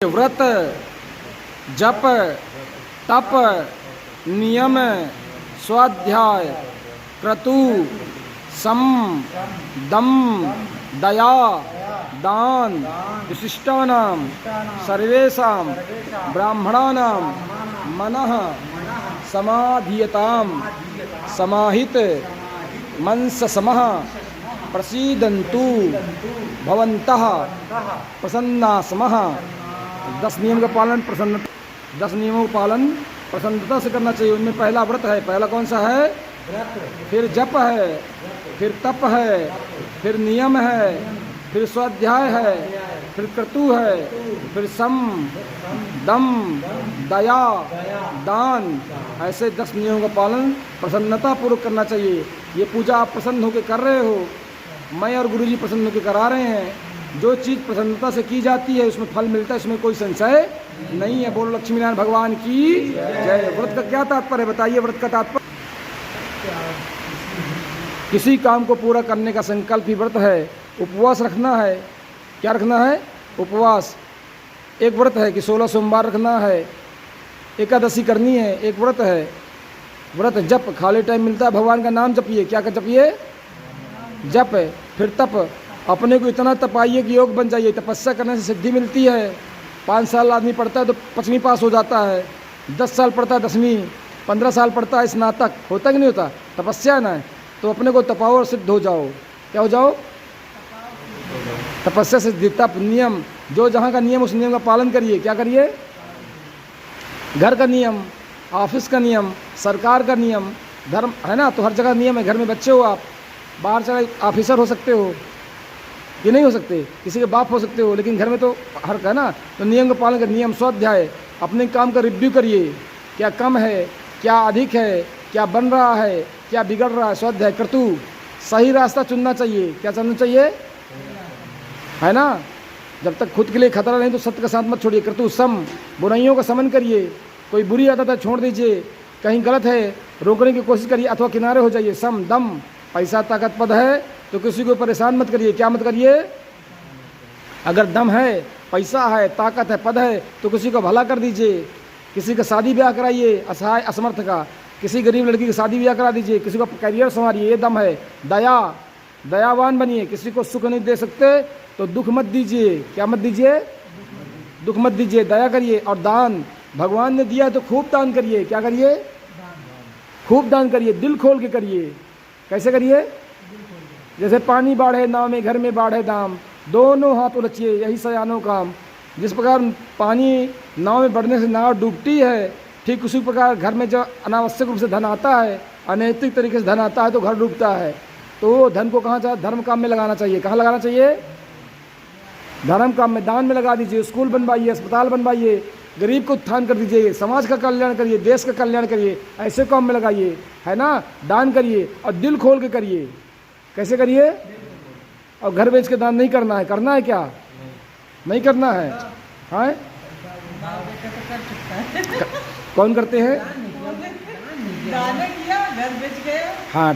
व्रत, जप, तप, नियम, स्वाध्याय, क्रतु, सम, दम, दया, दान, विशिष्टानां सर्वेषां ब्राह्मणानां मनः समाधीयतां समाहित मनससमः प्रसीदन्तु भवन्तः प्रसन्ना समः। 10 नियम का पालन 10 नियमों का पालन प्रसन्नता से करना चाहिए। उनमें पहला व्रत है। पहला कौन सा है? फिर जप है, फिर तप है, फिर नियम है, फिर स्वाध्याय है, फिर क्रतु है, फिर सम, दम, दया, दान। ऐसे 10 नियमों का पालन प्रसन्नता पूर्वक करना चाहिए। ये पूजा आप प्रसन्न होकर कर रहे हो, मैं और गुरुजी प्रसन्न होकर करा रहे हैं। जो चीज़ प्रसन्नता से की जाती है उसमें फल मिलता है, इसमें कोई संशय नहीं है। बोलो लक्ष्मी नारायण भगवान की जय। व्रत का क्या तात्पर्य है बताइए? व्रत का तात्पर्य किसी काम को पूरा करने का संकल्प ही व्रत है। उपवास रखना है। क्या रखना है? उपवास। एक व्रत है कि 16 सोमवार रखना है, एकादशी करनी है, एक व्रत है। व्रत जप, खाली टाइम मिलता है भगवान का नाम जपिए। क्या का जपिए? जप है। फिर तप, अपने को इतना तपाइए कि योग बन जाइए। तपस्या करने से सिद्धि मिलती है। 5 साल आदमी पढ़ता है तो 5वीं पास हो जाता है, 10 साल पढ़ता है 10वीं, 15 साल पढ़ता है स्नातक। होता कि नहीं होता? तपस्या ना है तो अपने को तपाओ और सिद्ध हो जाओ। क्या हो जाओ? तपस्या से तप, नियम, जो जहाँ का नियम उस नियम का पालन करिए। क्या करिए? घर का नियम, ऑफिस का नियम, सरकार का नियम, धर्म है ना, तो हर जगह नियम है। घर में बच्चे हो आप, बाहर चले ऑफिसर हो सकते हो, ये नहीं हो सकते, किसी के बाप हो सकते हो, लेकिन घर में तो हर है ना, तो नियम का पालन कर। नियम स्वाध्याय, अपने काम का रिव्यू करिए। क्या कम है, क्या अधिक है, क्या बन रहा है, क्या बिगड़ रहा है। स्वाध्याय। क्रतु, सही रास्ता चुनना चाहिए। क्या चुनना चाहिए? है ना, जब तक खुद के लिए खतरा नहीं तो सत्य का साथ मत छोड़िए। क्रतु, सम, बुराइयों का समन करिए। कोई बुरी आदत है छोड़ दीजिए, कहीं गलत है रोकने की कोशिश करिए अथवा किनारे हो जाइए। सम, दम, पैसा ताकत पद है तो किसी को परेशान मत करिए। क्या मत करिए? अगर दम है, पैसा है, ताकत है, पद है तो किसी को भला कर दीजिए। किसी का शादी ब्याह कराइए, असहाय असमर्थ का, किसी गरीब लड़की की शादी ब्याह करा दीजिए, किसी को करियर संवारिए, ये दम है। दया, दयावान बनिए। किसी को सुख नहीं दे सकते तो दुख मत दीजिए। क्या मत दीजिए? दुख मत दीजिए, दया करिए। और दान, भगवान ने दिया तो खूब दान करिए। क्या करिए? खूब दान करिए, दिल खोल के करिए। कैसे करिए? जैसे पानी बाढ़े नाव में, घर में बाढ़े दाम, दोनों हाथ उलझिए, यही सयानो काम। जिस प्रकार पानी नाव में बढ़ने से नाव डूबती है, ठीक उसी प्रकार घर में जब अनावश्यक रूप से धन आता है, अनैतिक तरीके से धन आता है तो घर डूबता है। तो धन को कहाँ चाहिए? धर्म काम में लगाना चाहिए। कहाँ लगाना चाहिए? धर्म काम में, दान में लगा दीजिए। स्कूल बनवाइए, अस्पताल बनवाइए, गरीब को उत्थान कर दीजिए, समाज का कल्याण करिए, देश का कल्याण करिए, ऐसे काम में लगाइए, है ना। दान करिए और दिल खोल के करिए। कैसे करिए? और घर बेच के दान नहीं करना है। करना है क्या? नहीं करना है। हाँ, कौन करते हैं? दान किया, घर बेच गए। हाँ।